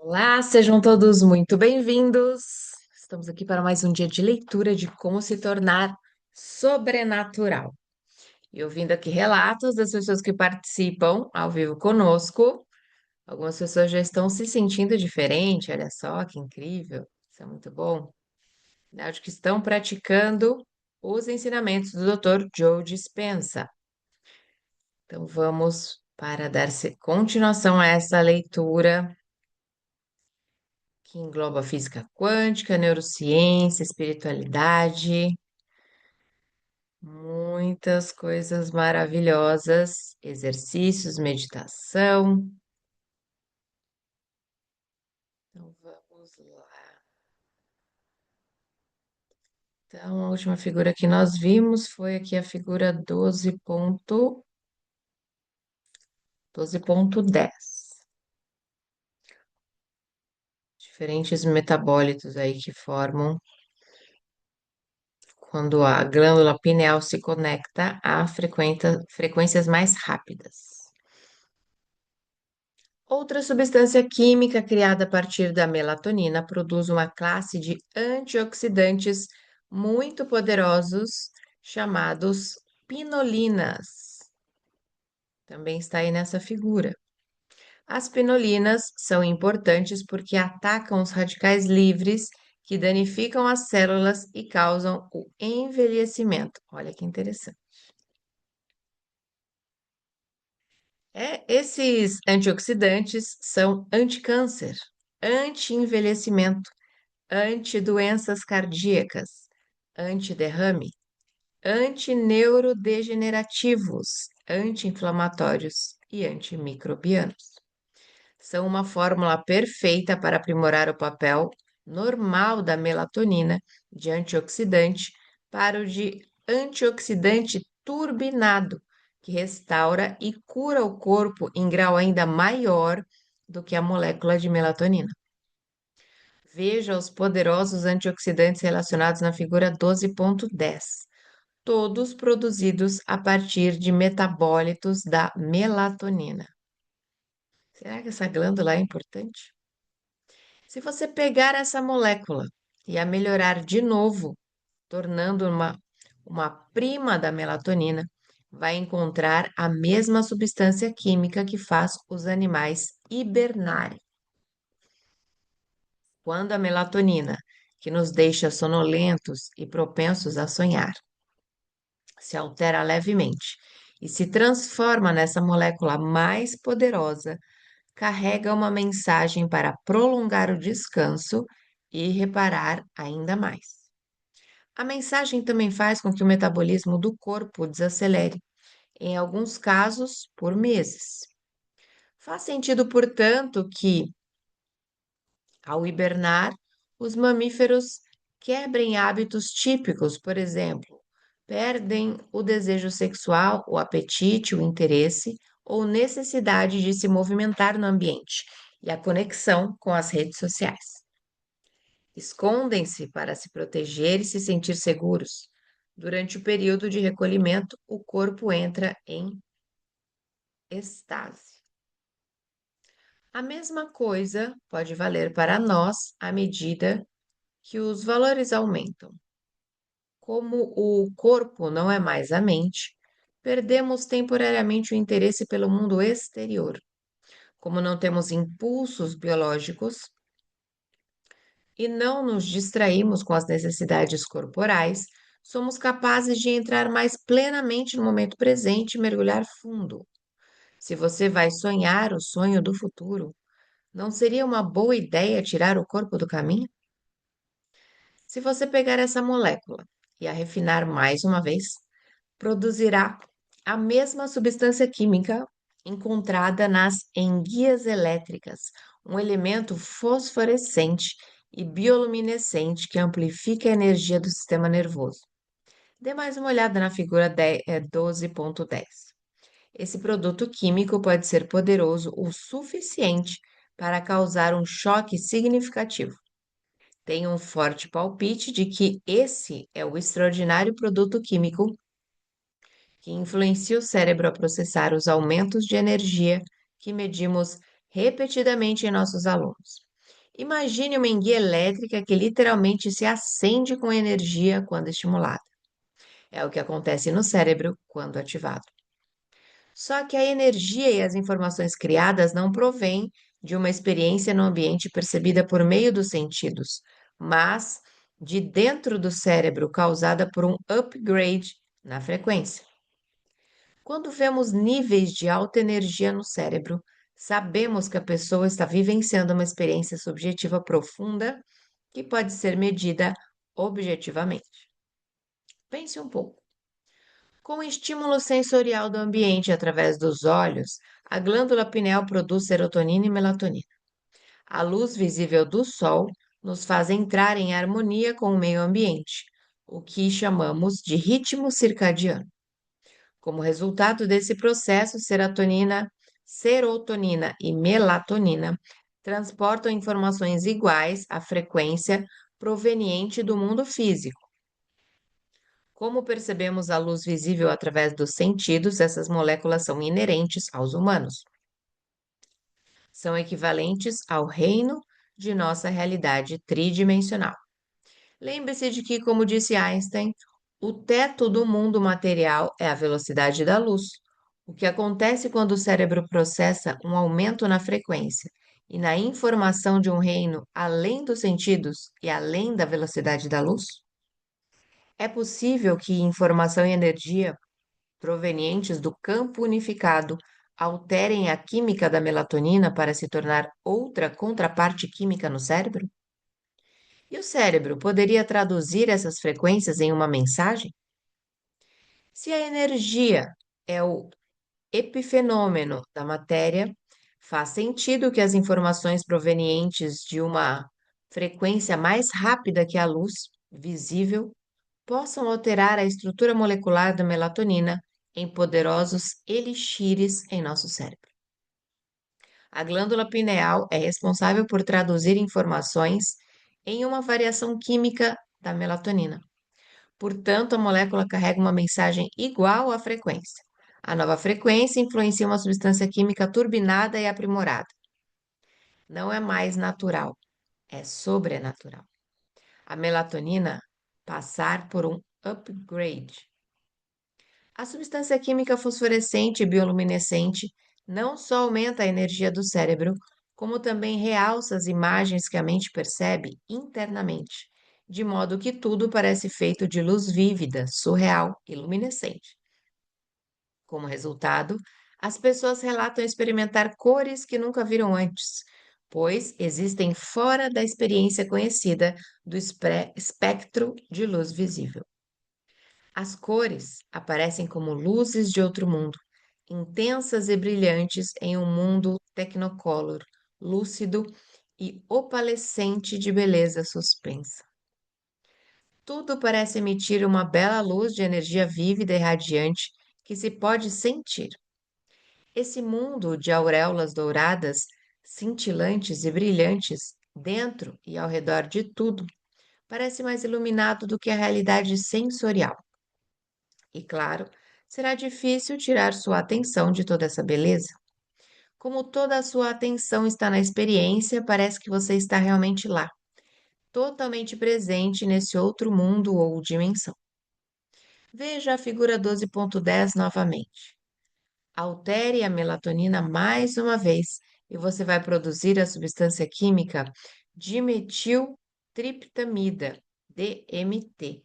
Olá, sejam todos muito bem-vindos. Estamos aqui para mais um dia de leitura de como se tornar sobrenatural. E ouvindo aqui relatos das pessoas que participam ao vivo conosco, algumas pessoas já estão se sentindo diferente, olha só que incrível, isso é muito bom. Acho que estão praticando os ensinamentos do Dr. Joe Dispenza. Então vamos para dar continuação a essa leitura que engloba física quântica, neurociência, espiritualidade, muitas coisas maravilhosas, exercícios, meditação. Então vamos lá. Então, a última figura que nós vimos foi aqui a figura 12.10. Diferentes metabólitos aí que formam quando a glândula pineal se conecta a frequências mais rápidas. Outra substância química criada a partir da melatonina produz uma classe de antioxidantes muito poderosos chamados pinolinas. Também está aí nessa figura. As pinolinas são importantes porque atacam os radicais livres que danificam as células e causam o envelhecimento. Olha que interessante. Esses antioxidantes são anticâncer, anti-envelhecimento, antidoenças cardíacas, antiderrame, antineurodegenerativos, anti-inflamatórios e antimicrobianos. São uma fórmula perfeita para aprimorar o papel normal da melatonina de antioxidante para o de antioxidante turbinado, que restaura e cura o corpo em grau ainda maior do que a molécula de melatonina. Veja os poderosos antioxidantes relacionados na figura 12.10, todos produzidos a partir de metabólitos da melatonina. Será que essa glândula é importante? Se você pegar essa molécula e a melhorar de novo, tornando uma prima da melatonina, vai encontrar a mesma substância química que faz os animais hibernarem. Quando a melatonina, que nos deixa sonolentos e propensos a sonhar, se altera levemente e se transforma nessa molécula mais poderosa, carrega uma mensagem para prolongar o descanso e reparar ainda mais. A mensagem também faz com que o metabolismo do corpo desacelere, em alguns casos por meses. Faz sentido, portanto, que, ao hibernar, os mamíferos quebrem hábitos típicos, por exemplo, perdem o desejo sexual, o apetite, o interesse ou necessidade de se movimentar no ambiente e a conexão com as redes sociais. Escondem-se para se proteger e se sentir seguros. Durante o período de recolhimento, o corpo entra em estase. A mesma coisa pode valer para nós à medida que os valores aumentam. Como o corpo não é mais a mente, perdemos temporariamente o interesse pelo mundo exterior. Como não temos impulsos biológicos e não nos distraímos com as necessidades corporais, somos capazes de entrar mais plenamente no momento presente e mergulhar fundo. Se você vai sonhar o sonho do futuro, não seria uma boa ideia tirar o corpo do caminho? Se você pegar essa molécula e a refinar mais uma vez, produzirá a mesma substância química encontrada nas enguias elétricas, um elemento fosforescente e bioluminescente que amplifica a energia do sistema nervoso. Dê mais uma olhada na figura 12.10. Esse produto químico pode ser poderoso o suficiente para causar um choque significativo. Tenho um forte palpite de que esse é o extraordinário produto químico que influencia o cérebro a processar os aumentos de energia que medimos repetidamente em nossos alunos. Imagine uma enguia elétrica que literalmente se acende com energia quando estimulada. É o que acontece no cérebro quando ativado. Só que a energia e as informações criadas não provêm de uma experiência no ambiente percebida por meio dos sentidos, mas de dentro do cérebro causada por um upgrade na frequência. Quando vemos níveis de alta energia no cérebro, sabemos que a pessoa está vivenciando uma experiência subjetiva profunda que pode ser medida objetivamente. Pense um pouco. Com o estímulo sensorial do ambiente através dos olhos, a glândula pineal produz serotonina e melatonina. A luz visível do sol nos faz entrar em harmonia com o meio ambiente, o que chamamos de ritmo circadiano. Como resultado desse processo, serotonina e melatonina transportam informações iguais à frequência proveniente do mundo físico. Como percebemos a luz visível através dos sentidos, essas moléculas são inerentes aos humanos. São equivalentes ao reino de nossa realidade tridimensional. Lembre-se de que, como disse Einstein, o teto do mundo material é a velocidade da luz. O que acontece quando o cérebro processa um aumento na frequência e na informação de um reino além dos sentidos e além da velocidade da luz? É possível que informação e energia provenientes do campo unificado alterem a química da melatonina para se tornar outra contraparte química no cérebro? E o cérebro poderia traduzir essas frequências em uma mensagem? Se a energia é o epifenômeno da matéria, faz sentido que as informações provenientes de uma frequência mais rápida que a luz visível possam alterar a estrutura molecular da melatonina em poderosos elixires em nosso cérebro. A glândula pineal é responsável por traduzir informações em uma variação química da melatonina. Portanto, a molécula carrega uma mensagem igual à frequência. A nova frequência influencia uma substância química turbinada e aprimorada. Não é mais natural, é sobrenatural. A melatonina passar por um upgrade. A substância química fosforescente e bioluminescente não só aumenta a energia do cérebro, como também realça as imagens que a mente percebe internamente, de modo que tudo parece feito de luz vívida, surreal e luminescente. Como resultado, as pessoas relatam experimentar cores que nunca viram antes, pois existem fora da experiência conhecida do espectro de luz visível. As cores aparecem como luzes de outro mundo, intensas e brilhantes em um mundo technicolor, lúcido e opalescente de beleza suspensa. Tudo parece emitir uma bela luz de energia vívida e radiante que se pode sentir. Esse mundo de auréolas douradas, cintilantes e brilhantes, dentro e ao redor de tudo, parece mais iluminado do que a realidade sensorial. E claro, será difícil tirar sua atenção de toda essa beleza. Como toda a sua atenção está na experiência, parece que você está realmente lá, totalmente presente nesse outro mundo ou dimensão. Veja a figura 12.10 novamente. Altere a melatonina mais uma vez e você vai produzir a substância química dimetiltriptamida, DMT,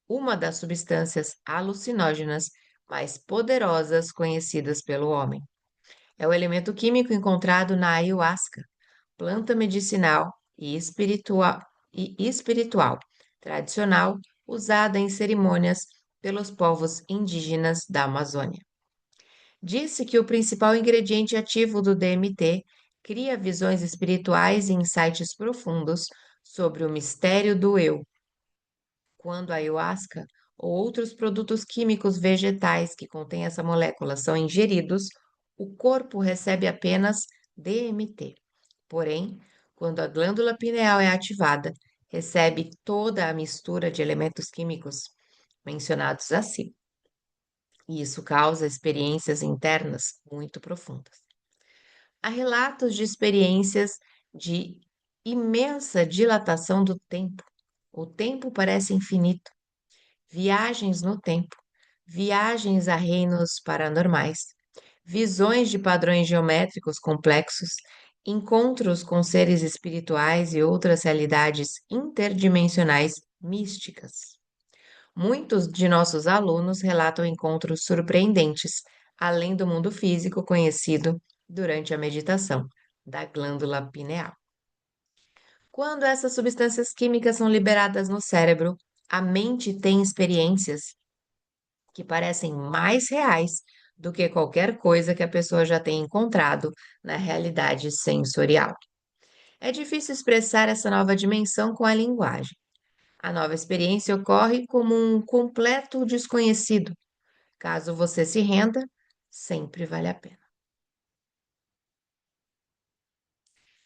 uma das substâncias alucinógenas mais poderosas conhecidas pelo homem. É o elemento químico encontrado na ayahuasca, planta medicinal e espiritual tradicional usada em cerimônias pelos povos indígenas da Amazônia. Disse que o principal ingrediente ativo do DMT cria visões espirituais e insights profundos sobre o mistério do eu. Quando a ayahuasca ou outros produtos químicos vegetais que contêm essa molécula são ingeridos, o corpo recebe apenas DMT. Porém, quando a glândula pineal é ativada, recebe toda a mistura de elementos químicos mencionados acima. E isso causa experiências internas muito profundas. Há relatos de experiências de imensa dilatação do tempo. O tempo parece infinito. Viagens no tempo, viagens a reinos paranormais, visões de padrões geométricos complexos, encontros com seres espirituais e outras realidades interdimensionais místicas. Muitos de nossos alunos relatam encontros surpreendentes, além do mundo físico conhecido durante a meditação da glândula pineal. Quando essas substâncias químicas são liberadas no cérebro, a mente tem experiências que parecem mais reais do que qualquer coisa que a pessoa já tenha encontrado na realidade sensorial. É difícil expressar essa nova dimensão com a linguagem. A nova experiência ocorre como um completo desconhecido. Caso você se renda, sempre vale a pena.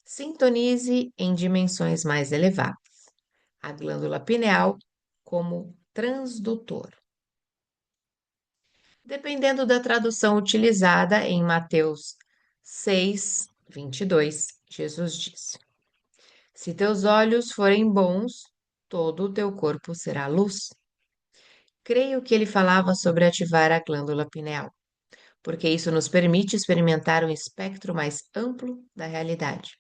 Sintonize em dimensões mais elevadas. A glândula pineal como transdutor. Dependendo da tradução utilizada em Mateus 6:22, Jesus disse: Se teus olhos forem bons, todo o teu corpo será luz. Creio que ele falava sobre ativar a glândula pineal, porque isso nos permite experimentar um espectro mais amplo da realidade.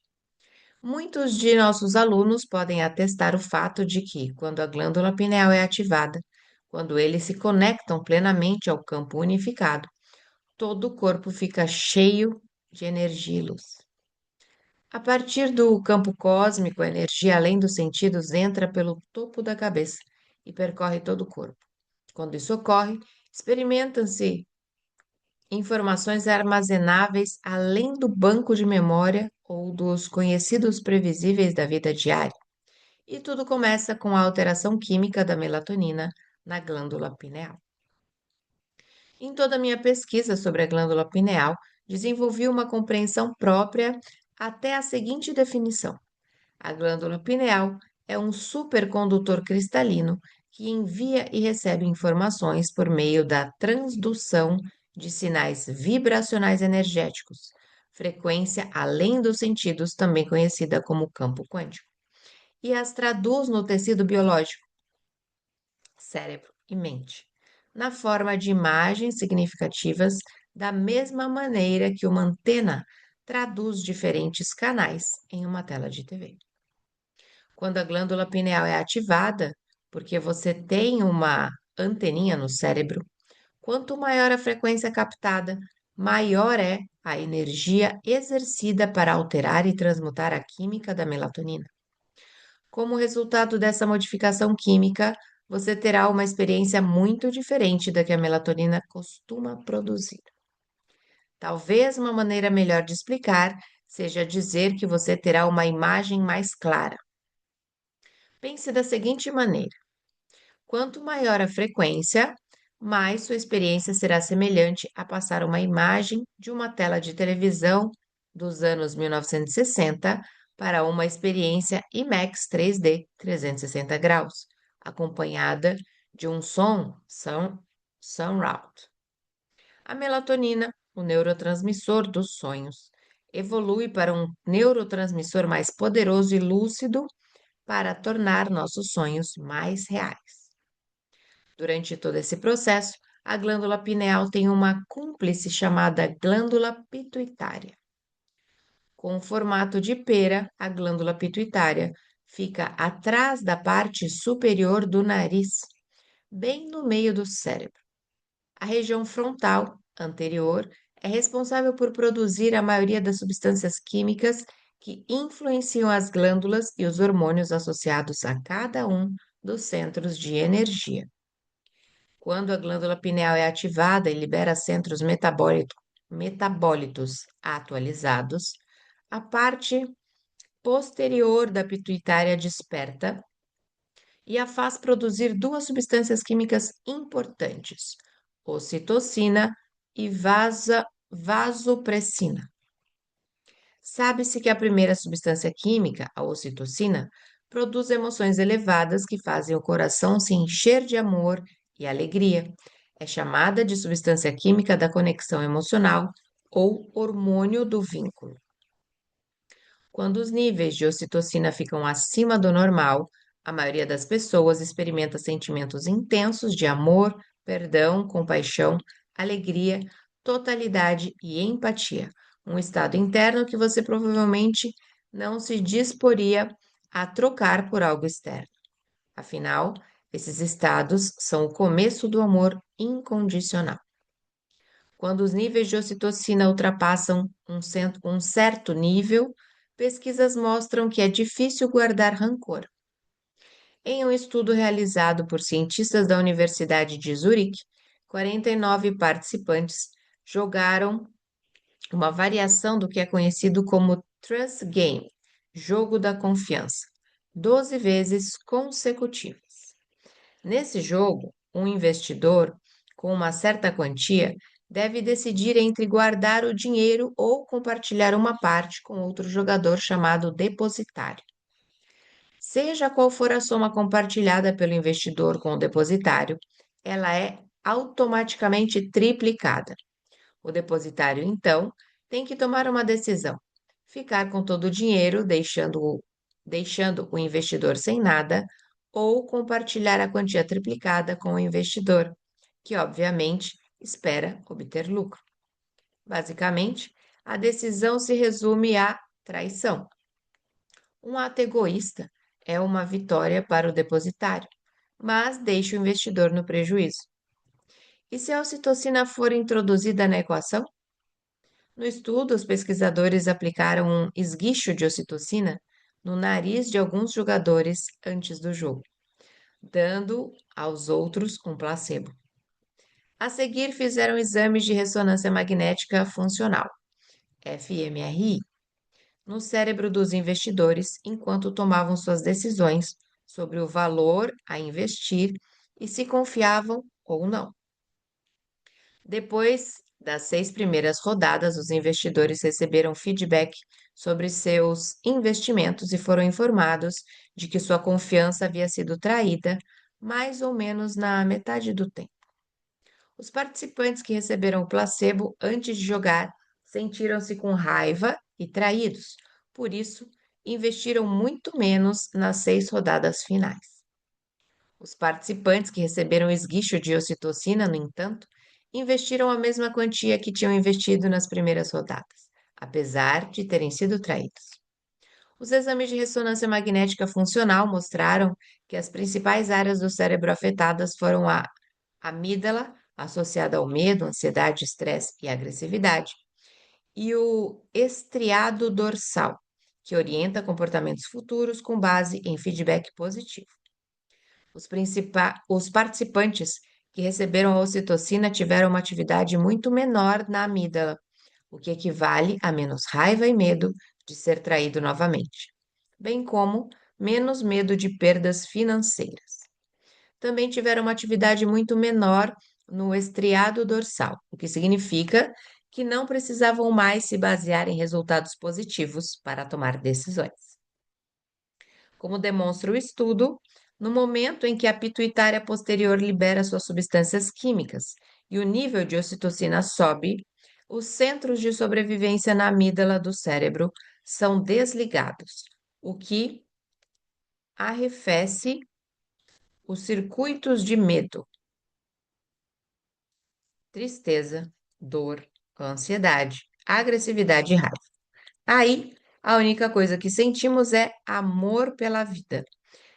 Muitos de nossos alunos podem atestar o fato de que, quando a glândula pineal é ativada, quando eles se conectam plenamente ao campo unificado, todo o corpo fica cheio de energia e luz. A partir do campo cósmico, a energia além dos sentidos entra pelo topo da cabeça e percorre todo o corpo. Quando isso ocorre, experimentam-se informações armazenáveis além do banco de memória ou dos conhecidos previsíveis da vida diária. E tudo começa com a alteração química da melatonina na glândula pineal. Em toda a minha pesquisa sobre a glândula pineal, desenvolvi uma compreensão própria até a seguinte definição: a glândula pineal é um supercondutor cristalino que envia e recebe informações por meio da transdução de sinais vibracionais energéticos, frequência além dos sentidos, também conhecida como campo quântico, e as traduz no tecido biológico, cérebro e mente, na forma de imagens significativas, da mesma maneira que uma antena traduz diferentes canais em uma tela de TV. Quando a glândula pineal é ativada, porque você tem uma anteninha no cérebro, quanto maior a frequência captada, maior é a energia exercida para alterar e transmutar a química da melatonina. Como resultado dessa modificação química, você terá uma experiência muito diferente da que a melatonina costuma produzir. Talvez uma maneira melhor de explicar seja dizer que você terá uma imagem mais clara. Pense da seguinte maneira: quanto maior a frequência, mais sua experiência será semelhante a passar uma imagem de uma tela de televisão dos anos 1960 para uma experiência IMAX 3D 360 graus, acompanhada de um som surround. A melatonina, o neurotransmissor dos sonhos, evolui para um neurotransmissor mais poderoso e lúcido para tornar nossos sonhos mais reais. Durante todo esse processo, a glândula pineal tem uma cúmplice chamada glândula pituitária. Com o formato de pera, a glândula pituitária fica atrás da parte superior do nariz, bem no meio do cérebro. A região frontal, anterior, é responsável por produzir a maioria das substâncias químicas que influenciam as glândulas e os hormônios associados a cada um dos centros de energia. Quando a glândula pineal é ativada e libera centros metabólitos atualizados, a parte posterior da pituitária desperta e a faz produzir duas substâncias químicas importantes, ocitocina e vasopressina. Sabe-se que a primeira substância química, a ocitocina, produz emoções elevadas que fazem o coração se encher de amor e alegria. É chamada de substância química da conexão emocional ou hormônio do vínculo. Quando os níveis de ocitocina ficam acima do normal, a maioria das pessoas experimenta sentimentos intensos de amor, perdão, compaixão, alegria, totalidade e empatia. Um estado interno que você provavelmente não se disporia a trocar por algo externo. Afinal, esses estados são o começo do amor incondicional. Quando os níveis de ocitocina ultrapassam um certo nível, pesquisas mostram que é difícil guardar rancor. Em um estudo realizado por cientistas da Universidade de Zurique, 49 participantes jogaram uma variação do que é conhecido como Trust Game, jogo da confiança, 12 vezes consecutivas. Nesse jogo, um investidor com uma certa quantia deve decidir entre guardar o dinheiro ou compartilhar uma parte com outro jogador chamado depositário. Seja qual for a soma compartilhada pelo investidor com o depositário, ela é automaticamente triplicada. O depositário, então, tem que tomar uma decisão: ficar com todo o dinheiro, deixando o investidor sem nada, ou compartilhar a quantia triplicada com o investidor, que obviamente espera obter lucro. Basicamente, a decisão se resume à traição. Um ato egoísta é uma vitória para o depositário, mas deixa o investidor no prejuízo. E se a ocitocina for introduzida na equação? No estudo, os pesquisadores aplicaram um esguicho de ocitocina no nariz de alguns jogadores antes do jogo, dando aos outros um placebo. A seguir, fizeram exames de ressonância magnética funcional, fMRI, no cérebro dos investidores enquanto tomavam suas decisões sobre o valor a investir e se confiavam ou não. Depois das 6 primeiras rodadas, os investidores receberam feedback sobre seus investimentos e foram informados de que sua confiança havia sido traída mais ou menos na metade do tempo. Os participantes que receberam o placebo antes de jogar sentiram-se com raiva e traídos, por isso, investiram muito menos nas 6 rodadas finais. Os participantes que receberam esguicho de ocitocina, no entanto, investiram a mesma quantia que tinham investido nas primeiras rodadas, apesar de terem sido traídos. Os exames de ressonância magnética funcional mostraram que as principais áreas do cérebro afetadas foram a amígdala, associada ao medo, ansiedade, estresse e agressividade, e o estriado dorsal, que orienta comportamentos futuros com base em feedback positivo. Os participantes que receberam a ocitocina tiveram uma atividade muito menor na amígdala, o que equivale a menos raiva e medo de ser traído novamente, bem como menos medo de perdas financeiras. Também tiveram uma atividade muito menor no estriado dorsal, o que significa que não precisavam mais se basear em resultados positivos para tomar decisões. Como demonstra o estudo, no momento em que a pituitária posterior libera suas substâncias químicas e o nível de ocitocina sobe, os centros de sobrevivência na amígdala do cérebro são desligados, o que arrefece os circuitos de medo, tristeza, dor, ansiedade, agressividade e raiva. Aí, a única coisa que sentimos é amor pela vida.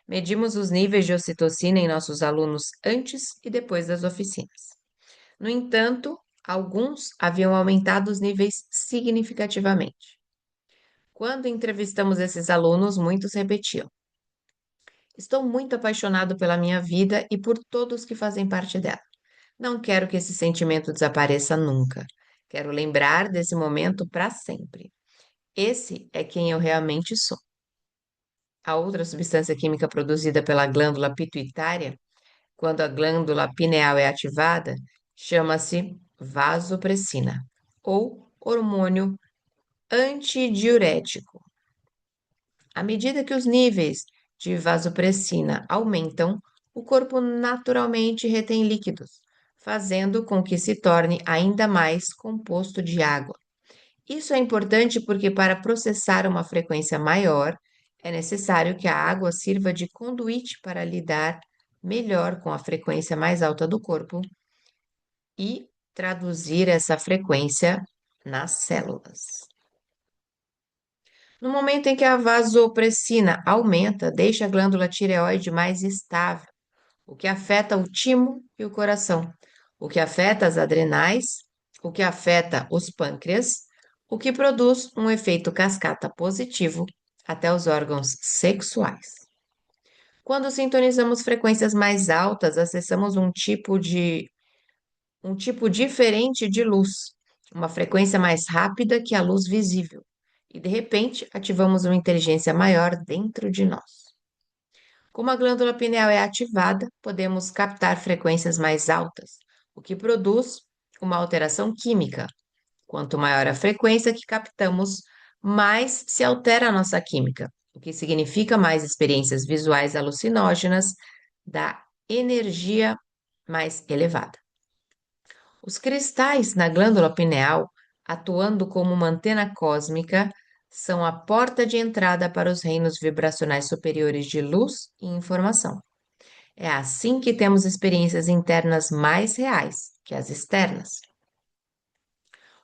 Medimos os níveis de ocitocina em nossos alunos antes e depois das oficinas. No entanto, alguns haviam aumentado os níveis significativamente. Quando entrevistamos esses alunos, muitos repetiam: Estou muito apaixonado pela minha vida e por todos que fazem parte dela. Não quero que esse sentimento desapareça nunca. Quero lembrar desse momento para sempre. Esse é quem eu realmente sou. A outra substância química produzida pela glândula pituitária, quando a glândula pineal é ativada, chama-se vasopressina ou hormônio antidiurético. À medida que os níveis de vasopressina aumentam, o corpo naturalmente retém líquidos, fazendo com que se torne ainda mais composto de água. Isso é importante porque, para processar uma frequência maior, é necessário que a água sirva de conduíte para lidar melhor com a frequência mais alta do corpo e traduzir essa frequência nas células. No momento em que a vasopressina aumenta, deixa a glândula tireoide mais estável, o que afeta o timo e o coração, o que afeta as adrenais, o que afeta os pâncreas, o que produz um efeito cascata positivo até os órgãos sexuais. Quando sintonizamos frequências mais altas, acessamos um tipo diferente de luz, uma frequência mais rápida que a luz visível, e de repente ativamos uma inteligência maior dentro de nós. Como a glândula pineal é ativada, podemos captar frequências mais altas, o que produz uma alteração química. Quanto maior a frequência que captamos, mais se altera a nossa química, o que significa mais experiências visuais alucinógenas da energia mais elevada. Os cristais na glândula pineal, atuando como uma antena cósmica, são a porta de entrada para os reinos vibracionais superiores de luz e informação. É assim que temos experiências internas mais reais que as externas.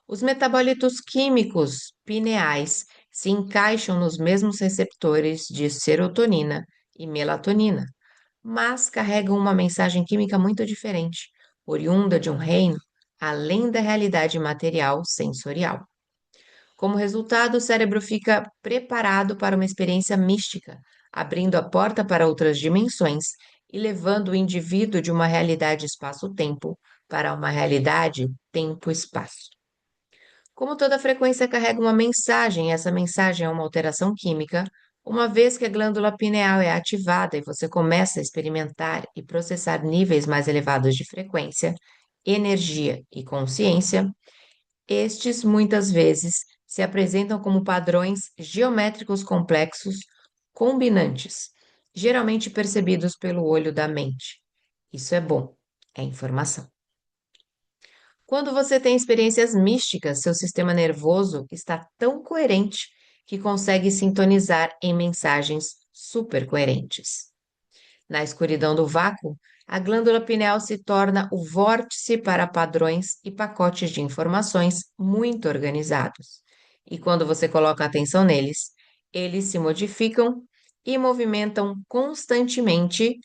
Os metabólitos químicos pineais se encaixam nos mesmos receptores de serotonina e melatonina, mas carregam uma mensagem química muito diferente, oriunda de um reino além da realidade material sensorial. Como resultado, o cérebro fica preparado para uma experiência mística, abrindo a porta para outras dimensões e levando o indivíduo de uma realidade espaço-tempo para uma realidade tempo-espaço. Como toda frequência carrega uma mensagem, essa mensagem é uma alteração química, uma vez que a glândula pineal é ativada e você começa a experimentar e processar níveis mais elevados de frequência, energia e consciência, estes muitas vezes se apresentam como padrões geométricos complexos combinantes, geralmente percebidos pelo olho da mente. Isso é bom, é informação. Quando você tem experiências místicas, seu sistema nervoso está tão coerente que consegue sintonizar em mensagens super coerentes. Na escuridão do vácuo, a glândula pineal se torna o vórtice para padrões e pacotes de informações muito organizados. E quando você coloca atenção neles, eles se modificam e movimentam constantemente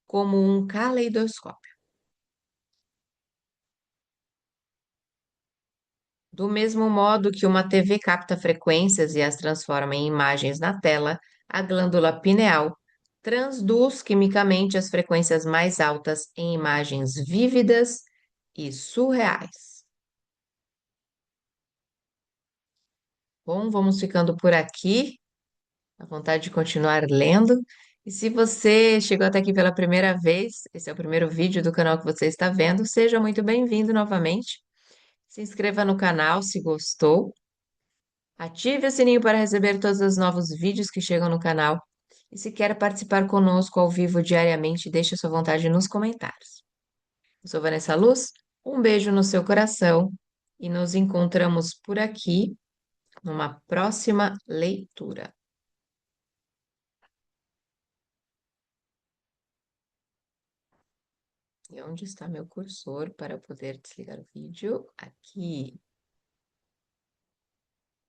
como um caleidoscópio. Do mesmo modo que uma TV capta frequências e as transforma em imagens na tela, a glândula pineal transduz quimicamente as frequências mais altas em imagens vívidas e surreais. Bom, vamos ficando por aqui. A vontade de continuar lendo. E se você chegou até aqui pela primeira vez, esse é o primeiro vídeo do canal que você está vendo, seja muito bem-vindo novamente. Se inscreva no canal se gostou. Ative o sininho para receber todos os novos vídeos que chegam no canal. E se quer participar conosco ao vivo diariamente, deixe sua vontade nos comentários. Eu sou Vanessa Luz, um beijo no seu coração e nos encontramos por aqui numa próxima leitura. E onde está meu cursor para poder desligar o vídeo? Aqui.